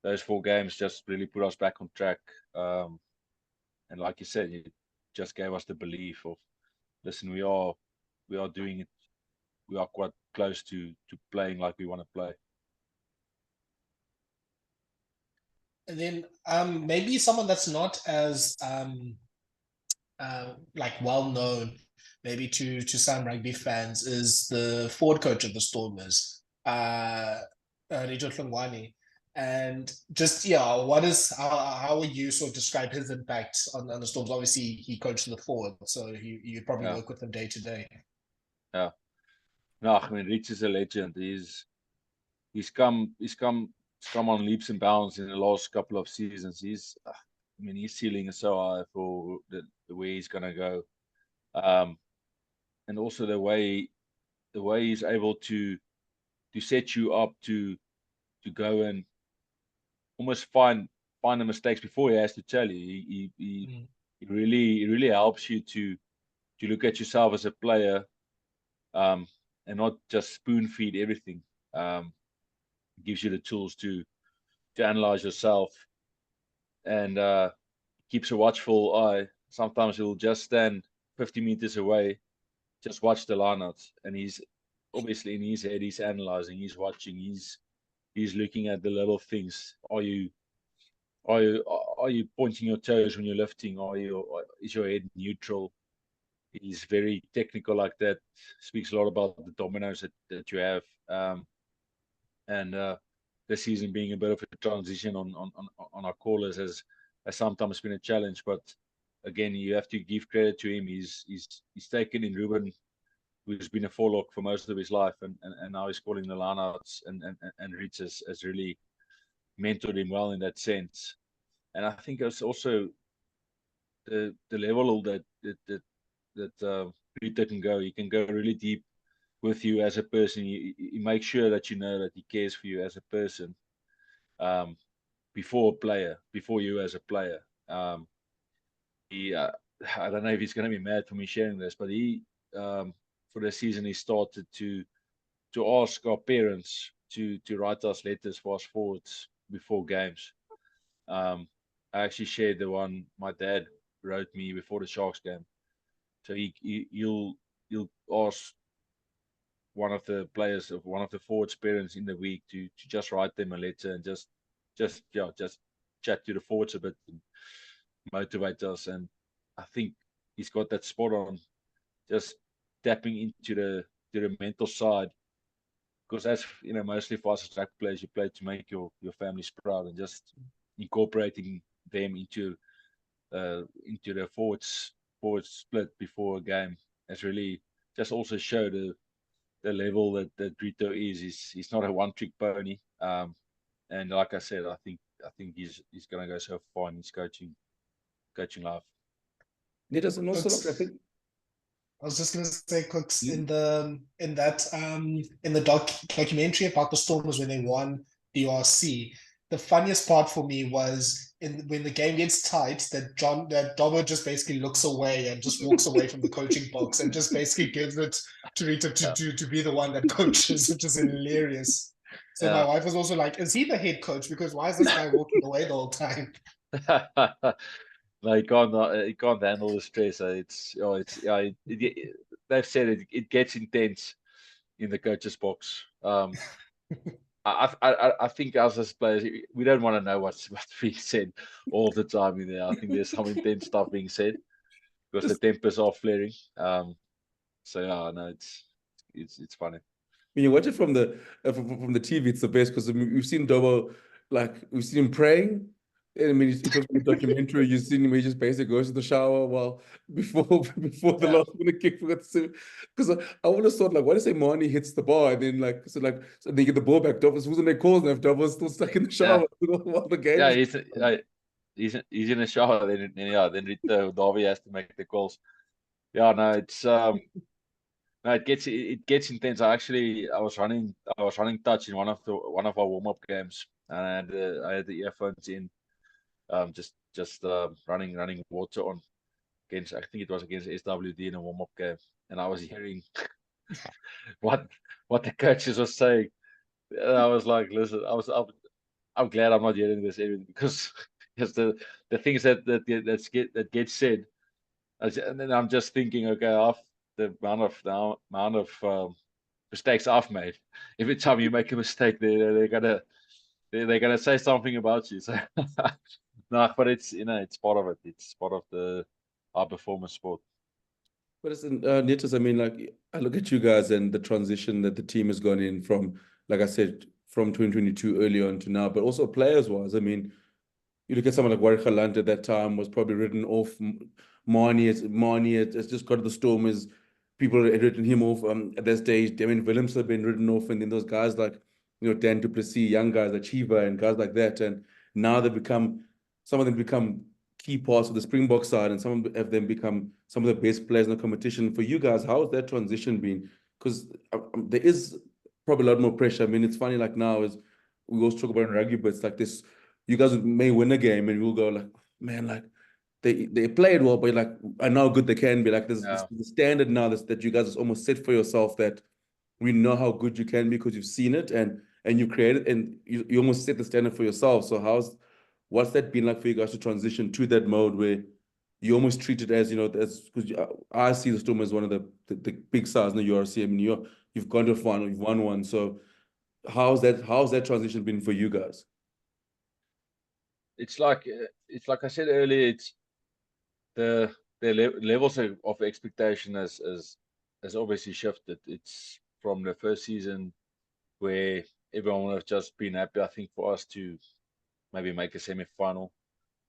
Speaker 2: Those 4 games just really put us back on track. And like you said, just gave us the belief of, listen, we are doing it. We are quite close to playing like we want to play.
Speaker 3: And then maybe someone that's not as like well known, maybe to some rugby fans, is the forward coach of the Stormers, Neethling Fouché. And just how would you sort of describe his impact on the Storms? Obviously, he coached the forward, so you probably work with him day to day.
Speaker 2: Yeah, no, I mean, Rich is a legend. He's come on leaps and bounds in the last couple of seasons. His ceiling is so high for the way he's gonna go, and also the way he's able to set you up to go and almost find the mistakes before he has to tell you. He really helps you to look at yourself as a player, and not just spoon feed everything. Gives you the tools to analyze yourself, and keeps a watchful eye. Sometimes he'll just stand 50 meters away, just watch the lineouts, and he's obviously in his head, he's analyzing, he's watching, he's looking at the little things. Are you pointing your toes when you're lifting? Is your head neutral? He's very technical like that. Speaks a lot about the dominoes that you have. And this season being a bit of a transition on our callers has sometimes been a challenge. But again, you have to give credit to him. He's taken in Ruben, who's been a forelock for most of his life, and now he's calling the lineouts, and Rich has really mentored him well in that sense. And I think it's also the level that Rita can go. He can go really deep with you as a person. He makes sure that you know that he cares for you as a person, before you as a player. I don't know if he's going to be mad for me sharing this, but he, for the season, he started to ask our parents to write us letters for us forwards before games. I actually shared the one my dad wrote me before the Sharks game. So you'll ask one of the players of one of the forwards' parents in the week to just write them a letter and just chat to the forwards a bit and motivate us. And I think he's got that spot on, just tapping into the mental side, because that's, mostly for us as rugby players, you play to make your families proud, and just incorporating them into the forwards split before a game has really just also showed the level that Rito is. He's not a one-trick pony, and like I said, I think he's going to go so far in his coaching life.
Speaker 1: It doesn't also
Speaker 3: Kooks,
Speaker 1: look, I think.
Speaker 3: I was just going to say, Kooks, in the documentary about the Stormers when they won the RC, the funniest part for me was when the game gets tight, that Dobbo just basically looks away and just walks away from the coaching box and just basically gives it to Rita to be the one that coaches, which is hilarious. So my wife was also like, is he the head coach? Because why is this guy walking away the whole time?
Speaker 2: No, he can't handle the stress. They've said it gets intense in the coach's box. I think us as players, we don't want to know what's being said all the time in there. I think there's some intense stuff being said because the tempers are flaring. So yeah, no, it's funny.
Speaker 1: When you watch it from the TV, it's the best, because we've seen Dobbo, like we've seen him praying. And I mean, it was a documentary. You've seen him, he just basically goes to the shower while before the last minute kick for it. Because I would have thought, like, what if Mani hits the bar and then so they get the ball back? Dobbo's who's in their calls, and if Dobbo's still stuck in the shower while the game.
Speaker 2: Yeah, he's in the shower. Then Davy has to make the calls. Yeah, no, it's no, it gets intense. I was running touch in one of our warm-up games, and I had the earphones in, just running water on against, I think it was against SWD in a warm-up game, and I was hearing what the coaches were saying. And I was like, listen, I'm glad I'm not hearing this, because the things that get said, And then I'm just thinking, okay, after the amount of mistakes I've made, every time you make a mistake, they're gonna say something about you. So no, but it's it's part of it. It's part of the high performance sport.
Speaker 1: But listen, Nitus, I mean, like, I look at you guys and the transition that the team has gone in from, like I said, from 2022 early on to now, but also players-wise. I mean, you look at someone like Warwick Galant at that time was probably written off. Marnie has just got the Stormers. People had written him off at that stage. Damien Willems had been written off, and then those guys like, Dan du Plessis, young guys like Chiva and guys like that. And now some of them become key parts of the Springbok side, and some of them become some of the best players in the competition. For you guys, how has that transition been? Because there is probably a lot more pressure. I mean, it's funny, like now is we always talk about in rugby, but it's like this, you guys may win a game and we'll go like, man, like they played well, but like I know how good they can be. Like there's the standard now that you guys almost set for yourself, that we know how good you can be because you've seen it and you create it, and you almost set the standard for yourself. So what's that been like for you guys to transition to that mode where you almost treat it as, as, because I see the Storm as one of the big stars in the URC. I mean, you've gone to a final, you've won one. So how's that transition been for you guys?
Speaker 2: It's like I said earlier, it's the levels of expectation has obviously shifted. It's from the first season where everyone would have just been happy, I think, for us to maybe make a semi-final,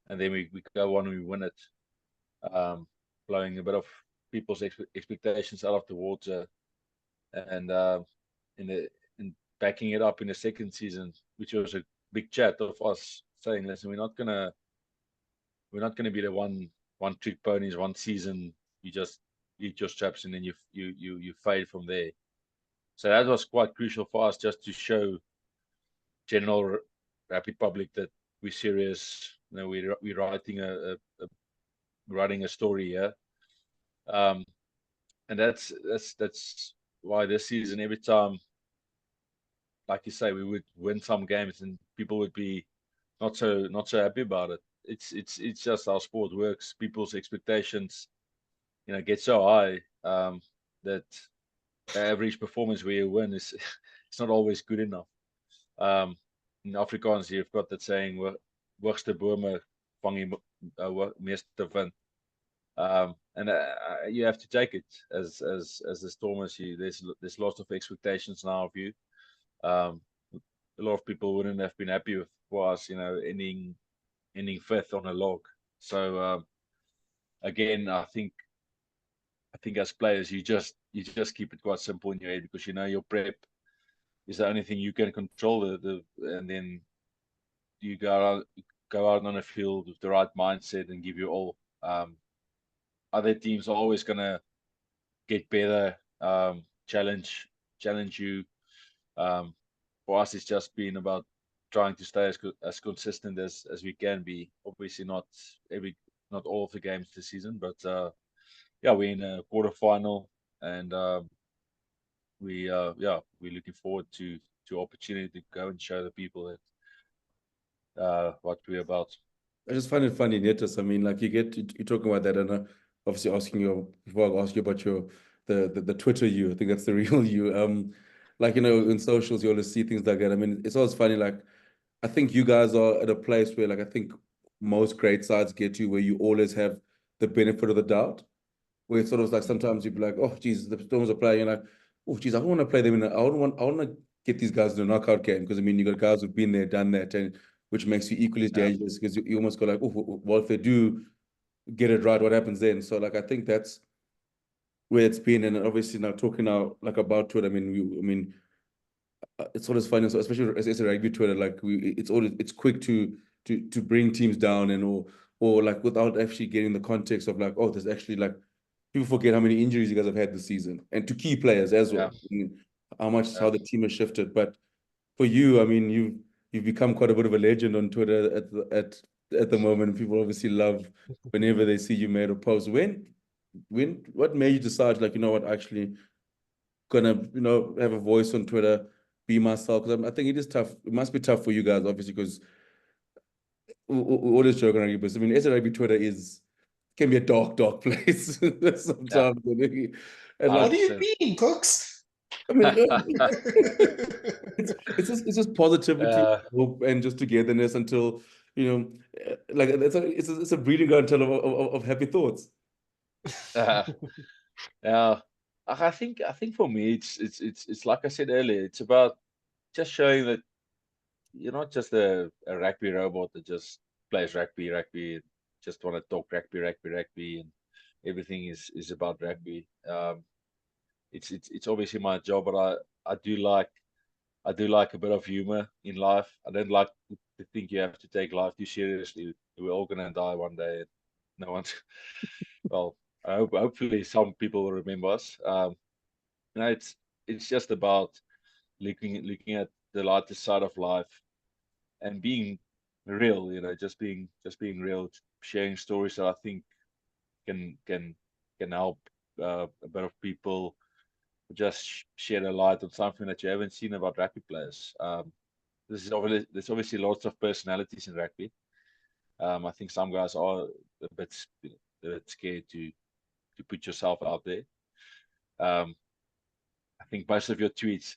Speaker 2: and then we go on and we win it, blowing a bit of people's expectations out of the water, and in backing it up in the second season, which was a big chat of us saying, listen, we're not gonna be the one trick ponies. One season you just eat your straps and then you fade from there. So that was quite crucial for us, just to show general rapid public that we're serious. We're writing a story here, and that's why this season, every time, like you say, we would win some games and people would be not so happy about it. It's just how sport works. People's expectations, get so high that the average performance where you win is it's not always good enough. In Afrikaans, you've got that saying, "Hoogste bome vang die meeste wind." And you have to take it as the Stormers. There's lots of expectations now of you. A lot of people wouldn't have been happy with us, ending fifth on a log. So again, I think as players, you just keep it quite simple in your head, because your prep is the only thing you can control. And then you go out on a field with the right mindset and give you all. Other teams are always gonna get better, challenge you. For us, it's just been about trying to stay as consistent as we can be. Obviously, not all of the games this season, but we're in a quarterfinal, and we're looking forward to opportunity to go and show the people that what we're about.
Speaker 1: I just find it funny, Netus. I mean, like you're talking about that, and obviously asking you, before I ask you about the Twitter you, I think that's the real you. Like, in socials, you always see things like that. I mean, it's always funny. Like, I think you guys are at a place where, like, I think most great sides get to, where you always have the benefit of the doubt. Where it's sort of like sometimes you'd be like, oh, geez, the Stormers are playing. You're like, oh, geez, I don't want to play them I want to get these guys in a knockout game, because I mean, you got guys who've been there, done that, and which makes you equally as dangerous, because you almost go like, oh, well, if they do get it right, what happens then? So like, I think that's where it's been. And obviously now talking now like about Twitter, I mean, it's always funny, so especially as a rugby Twitter, like it's quick to bring teams down, and or like without actually getting the context of like, oh, there's actually like, people forget how many injuries you guys have had this season, and to key players as well. I mean, how the team has shifted. But for you, I mean, you've become quite a bit of a legend on Twitter at the moment. People obviously love whenever they see you made a post. What made you decide, like, what, actually gonna have a voice on Twitter, be myself? Because I think it is tough. It must be tough for you guys, obviously, because all this joke on rugby, but I mean, SRugby Twitter is can be a dark place sometimes. And
Speaker 3: What
Speaker 1: like,
Speaker 3: do you mean, Kooks?
Speaker 1: I mean, it's just positivity,
Speaker 2: Uh,
Speaker 1: hope, and just togetherness until, like it's a breeding ground of happy thoughts.
Speaker 2: yeah, I think for me it's like I said earlier. It's about just showing that you're not just a rugby robot that just plays rugby, just want to talk rugby, and everything is about rugby. It's obviously my job, but I do like a bit of humor in life. I don't like to think you have to take life too seriously. We're all gonna die one day. And no one's well. Hopefully some people will remember us. It's just about looking at the lighter side of life and being real. Just being real, sharing stories that I think can help a bit of people. Just shed a light on something that you haven't seen about rugby players. There's obviously lots of personalities in rugby. I think some guys are a bit scared to put yourself out there. I think most of your tweets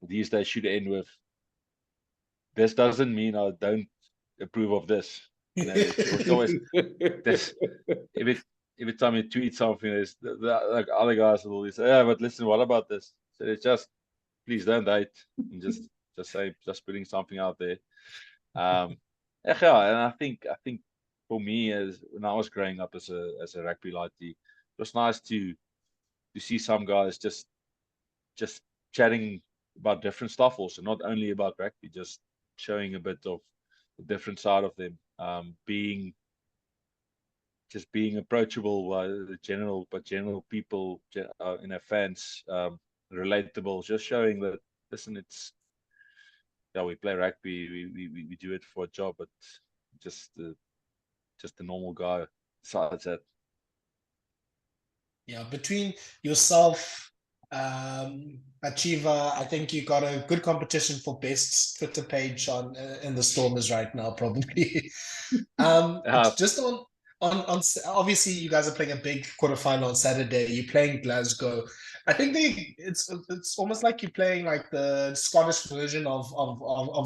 Speaker 2: these days should end with, "This doesn't mean I don't approve of this." It's always this. Every time you tweet something, there's like other guys will always say, "Yeah, but listen, what about this?" So it's just, please don't hate, and just say, just putting something out there. Yeah, and I think for me, as when I was growing up as a rugby lighty, it was nice to see some guys just chatting about different stuff, also not only about rugby, just showing a bit of the different side of them, being approachable by the general people, fans, relatable, just showing that, listen, it's, yeah, we play rugby, we do it for a job, but just a normal guy besides that.
Speaker 3: Yeah, between yourself, Achiever, I think you got a good competition for best Twitter page on in the Stormers right now, probably. Just obviously you guys are playing a big quarterfinal on Saturday. You're playing Glasgow. I think it's almost like you're playing like the Scottish version of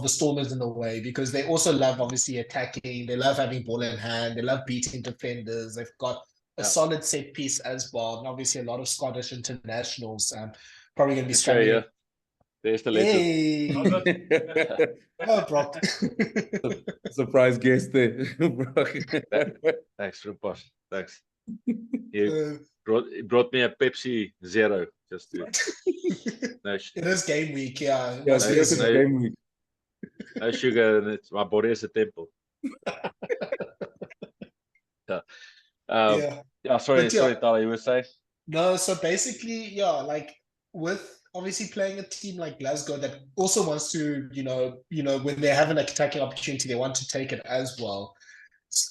Speaker 3: the Stormers in a way, because they also love obviously attacking. They love having ball in hand. They love beating defenders. They've got a
Speaker 2: Yeah.
Speaker 3: solid set piece as well, and obviously a lot of Scottish internationals. Probably going to be
Speaker 2: Okay, yeah,
Speaker 3: scrumming.
Speaker 2: there's the legend.
Speaker 3: Hey, oh, Brok.
Speaker 1: Surprise guest there, Brok.
Speaker 2: Thanks, Rupas. Thanks. You
Speaker 3: Uh,
Speaker 2: brought me a Pepsi Zero just to no,
Speaker 3: It is game week, yeah.
Speaker 1: Yeah,
Speaker 3: Must be
Speaker 1: yes,
Speaker 3: a
Speaker 1: it's
Speaker 2: no,
Speaker 1: game week.
Speaker 2: no sugar, and my body is a temple. Yeah.
Speaker 3: yeah.
Speaker 2: Yeah. Sorry,
Speaker 3: But yeah,
Speaker 2: Thala, you were saying?
Speaker 3: no, so basically, yeah, like with obviously playing a team like Glasgow that also wants to, when they have an attacking opportunity, they want to take it as well.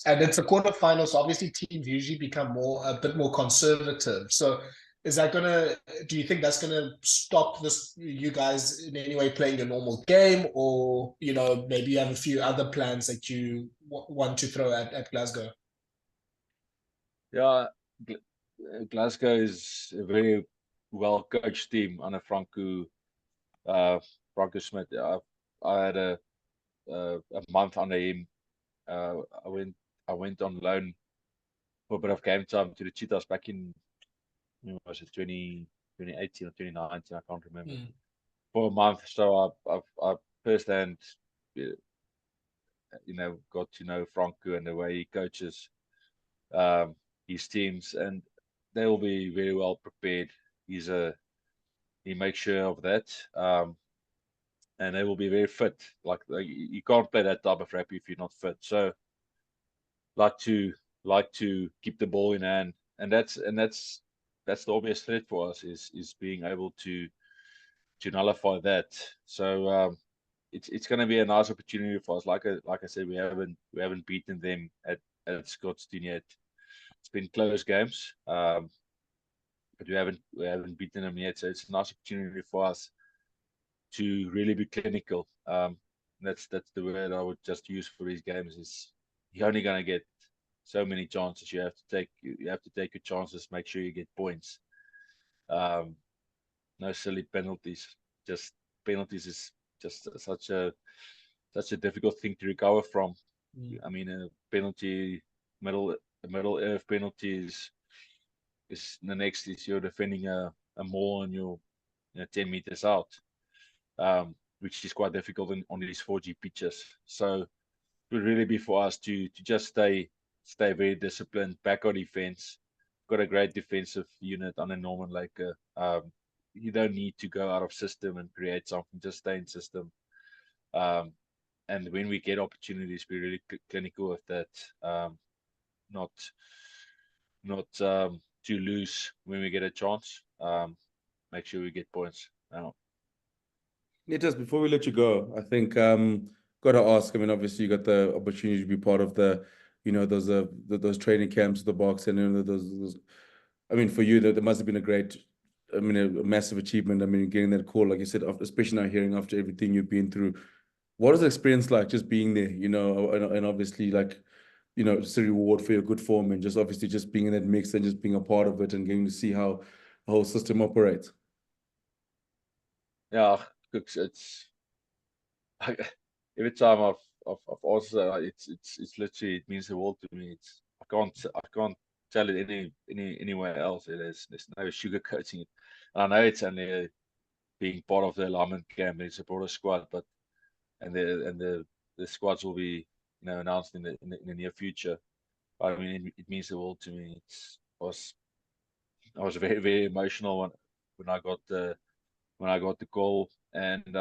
Speaker 3: And it's a quarterfinal, so obviously teams usually become a bit more conservative. So do you think that's gonna stop you guys in any way playing your normal game, or maybe you have a few other plans that you want to throw at Glasgow?
Speaker 2: Yeah, Glasgow is a very well coached team under Franco Smith. I had a month under him. I went on loan for a bit of game time to the Cheetahs back in, was it 2018 or 2019? I can't remember. For a month, so I firsthand, got to know Franco and the way he coaches his teams, and they will be very well prepared. He makes sure of that, and they will be very fit. Like you can't play that type of rugby if you're not fit. So like to keep the ball in hand, and that's the obvious threat for us, is being able to nullify that. So it's going to be a nice opportunity for us. Like I said, we haven't beaten them at Scotstoun yet. It's been close games, but we haven't beaten them yet. So it's a nice opportunity for us to really be clinical. That's the word I would just use for these games. Is you're only going to get so many chances. You have to take your chances. Make sure you get points. No silly penalties. Just penalties is just such a difficult thing to recover from. I mean, a penalty, a middle earth penalty is the next is you're defending a maul and you're 10 meters out, which is quite difficult on these 4G pitches. So it would really be for us to just stay very disciplined, back our defense. Got a great defensive unit under Norman Laker. You don't need to go out of system and create something, just stay in system. And when we get opportunities, be really clinical with that. Not too loose when we get a chance. Make sure we get points.
Speaker 1: Just before we let you go, I think got to ask. I mean, obviously you got the opportunity to be part of the, those training camps, the box, and those. I mean, for you, there must have been a great, I mean, a massive achievement. I mean, getting that call, like you said, especially now hearing after everything you've been through. What is the experience like just being there, and obviously like, just a reward for your good form and just obviously just being in that mix and just being a part of it and getting to see how the whole system operates?
Speaker 2: Yeah, it's every time I've asked that, it's literally, it means the world to me. I can't tell it anywhere else. There's no sugarcoating it. And I know it's only being part of the alignment camp and support a squad, but and the squads will be announced in the near future. I mean, it means the world to me. I was very, very emotional when I got the call, and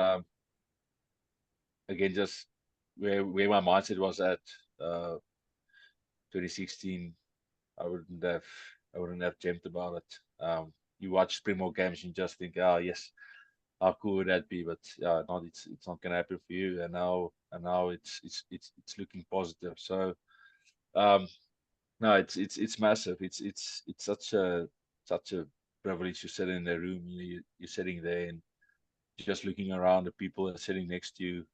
Speaker 2: again, just where my mindset was at 2016, I wouldn't have dreamt about it. You watch Springbok games and you just think, oh yes, how cool would that be? But it's not gonna happen for you. And now it's looking positive. So no, it's massive. It's such a privilege to sit in the room. You're sitting there and just looking around, the people that are sitting next to you,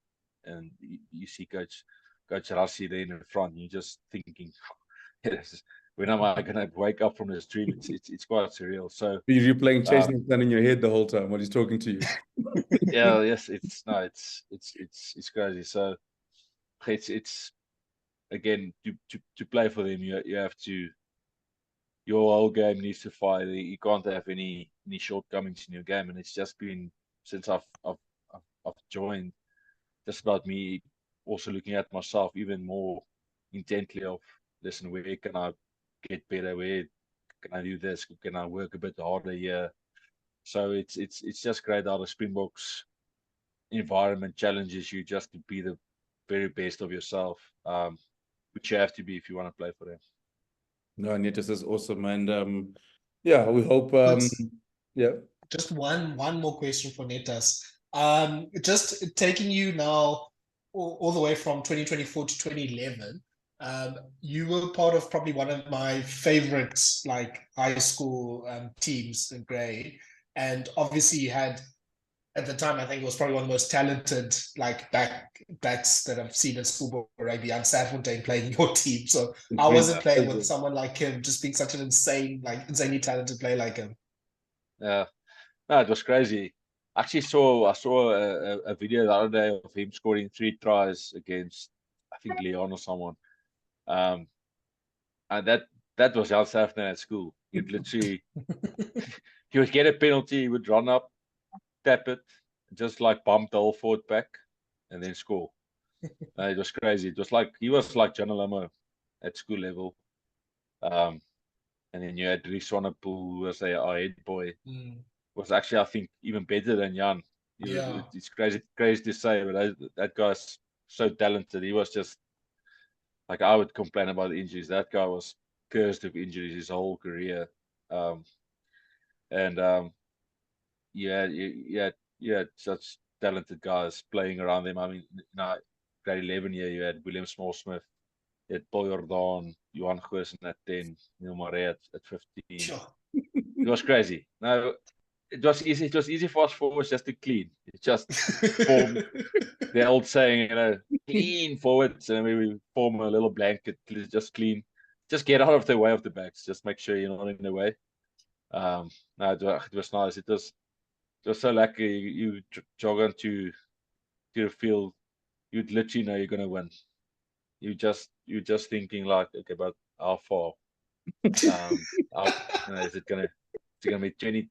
Speaker 2: and you see Coach Rassi there in the front. And you're just thinking, yes, when am I gonna wake up from this dream? It's quite surreal. So
Speaker 1: you're playing Chasing the Sun in your head the whole time while he's talking to you.
Speaker 2: Yeah, yes, it's crazy. So it's again to play for them, you have to, your whole game needs to fire. You can't have any shortcomings in your game, and it's just been since I've joined, just about me also looking at myself even more intently of, listen, where can I get better? Where can I do this? Can I work a bit harder here? So it's just great how the Springboks environment challenges you just to be the very best of yourself, which you have to be if you want to play for them.
Speaker 1: No, Neethling is awesome, and yeah, we hope. Yeah.
Speaker 3: Just one more question for Netas. Just taking you now all the way from 2024 to 2011. You were part of probably one of my favorite like high school teams in Grey, and obviously you had, at the time, I think it was probably one of the most talented like backs that I've seen in schoolboy rugby, Jan Serfontein playing your team. So I wasn't playing with someone like him, just being such an insanely talented player like him.
Speaker 2: Yeah, no, it was crazy. Actually, I saw a video the other day of him scoring 3 tries against, I think, Leon or someone. And that was Jan Serfontein at school. He'd literally he would get a penalty, he would run up, tap it, just like bump the whole forward back, and then score. It was crazy. It was like he was like John Alamo at school level. And then you had Dries Swanepoel, who was our head boy. Was actually, I think, even better than Jan. It's crazy to say, but that guy's so talented. He was just like, I would complain about the injuries. That guy was cursed with injuries his whole career. You had such talented guys playing around them. I mean, grade 11 year, you had William Small-Smith, you had Paul Jordan, Johan Goosen at 10, Neil Murray at 15. Sure. It was crazy. No, it was easy. It was easy for us forwards just to clean. It's just form the old saying, clean forwards, and we form a little blanket, just clean. just get out of the way of the backs. Just make sure you're not in the way. No, it was nice. It was so lucky. You jog onto the field, you'd literally know you're gonna win. You're just thinking like, okay, but how far? Is it gonna be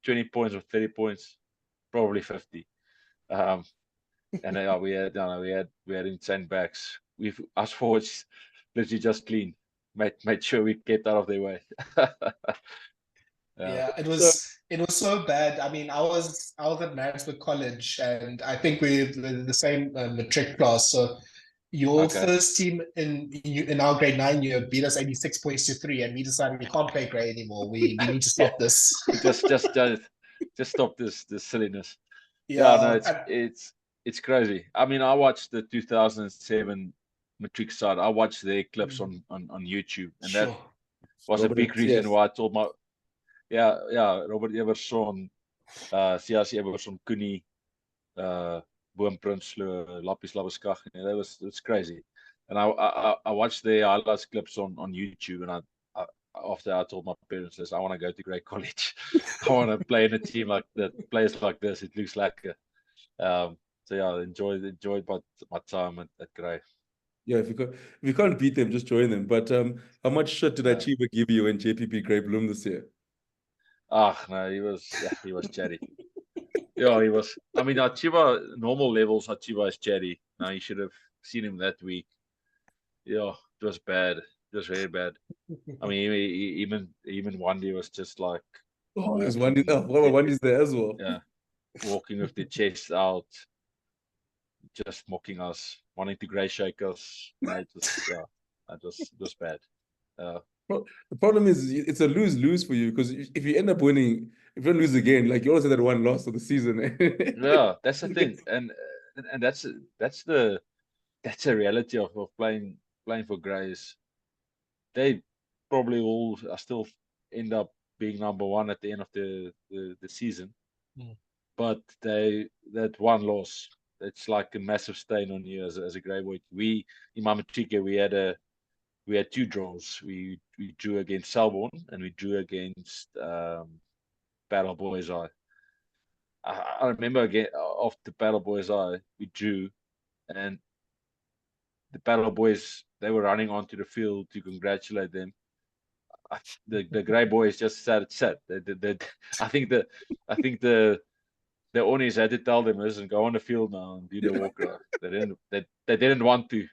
Speaker 2: 20 points or 30 points? Probably 50. And we had insane backs. Us forwards literally just clean, made sure we get out of their way.
Speaker 3: Yeah, it was so bad. I mean, I was at Maritzburg College, and I think we're the same matric class. So your first team in our grade 9 year beat us 86 points to 3, and we decided we can't play grade anymore. We need to stop this.
Speaker 2: just stop this silliness.
Speaker 3: Yeah,
Speaker 2: no, it's crazy. I mean, I watched the 2007 matric side. I watched their clips on YouTube, and that was a big reason why I told my Robert Everson, Siasi Everson, Kuni, Boom Prinsloo, Lapis Labuskag. That was crazy. And I watched the highlights clips on YouTube, and after I told my parents this, I want to go to Grey College. I want to play in a team like that, players like this. It looks like so yeah, enjoyed my time at Grey.
Speaker 1: Yeah, if you can't beat them, just join them. But how much shit did Achieva give you in JPP Grey Bloom this year?
Speaker 2: No, he was chatty. Yeah, he was. I mean, Achieva, normal levels, Achieva is chatty. Now you should have seen him that week. Yeah, it was bad. It was very bad. I mean, even one day was just like.
Speaker 1: Oh, there's one is there as well.
Speaker 2: Yeah, walking with the chest out, just mocking us, wanting to grey shake us. It was bad.
Speaker 1: Well, the problem is it's a lose-lose for you, because if you end up winning, if you don't lose again, like you always had that one loss of the season.
Speaker 2: Yeah, that's the thing, and that's the reality of playing for Greys. They probably all still end up being number one at the end of the season, but that one loss, it's like a massive stain on you as a Grey boy. We in my matric, we had 2 draws. We drew against Selborne and we drew against Battle Boys Eye. I remember again after Battle Boys Eye, we drew, and the Battle Boys, they were running onto the field to congratulate them. The Grey boys just sat. I think the owners had to tell them, listen, go on the field now and do the walk around. They didn't want to.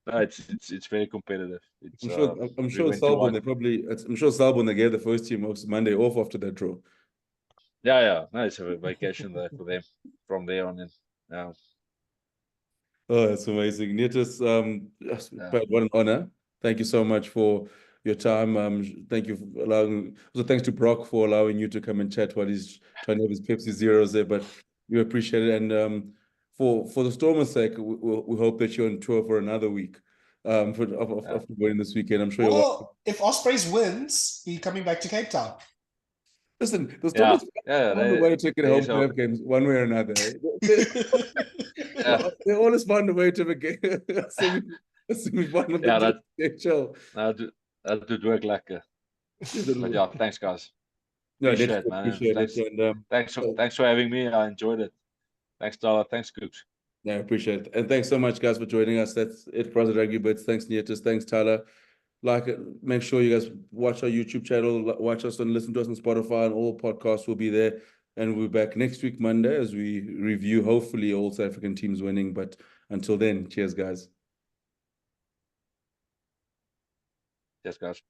Speaker 2: No, it's very competitive.
Speaker 1: I'm sure Selborne, they gave the first team Monday off after that draw.
Speaker 2: Yeah. No, it's a vacation there for them from there on in. Yeah.
Speaker 1: Oh, that's amazing. Neethling, what an honor. Thank you so much for your time. Thank you for allowing. Also, thanks to Brok for allowing you to come and chat while he's trying to have his Pepsi Zeros there. But we appreciate it, and for the Stormers' sake, we hope that you're on tour for another week. After winning this weekend, I'm sure.
Speaker 3: Well, if Ospreys wins, he's coming back to Cape Town.
Speaker 1: Listen, the Stormers found a way to take it home playoff games one way or another. They always find a way to a semi-final.
Speaker 2: That would work lekker. But yeah, thanks guys. Appreciate it, man. Thanks for having me. I enjoyed it. Thanks, Thala. Thanks, Kooks.
Speaker 1: Yeah, I appreciate it. And thanks so much, guys, for joining us. That's it for us at RugbyBits. Thanks, Neethling. Thanks, Thala. Make sure you guys watch our YouTube channel, watch us and listen to us on Spotify, and all podcasts will be there. And we'll be back next week, Monday, as we review, hopefully, all South African teams winning. But until then, cheers, guys.
Speaker 2: Cheers, guys.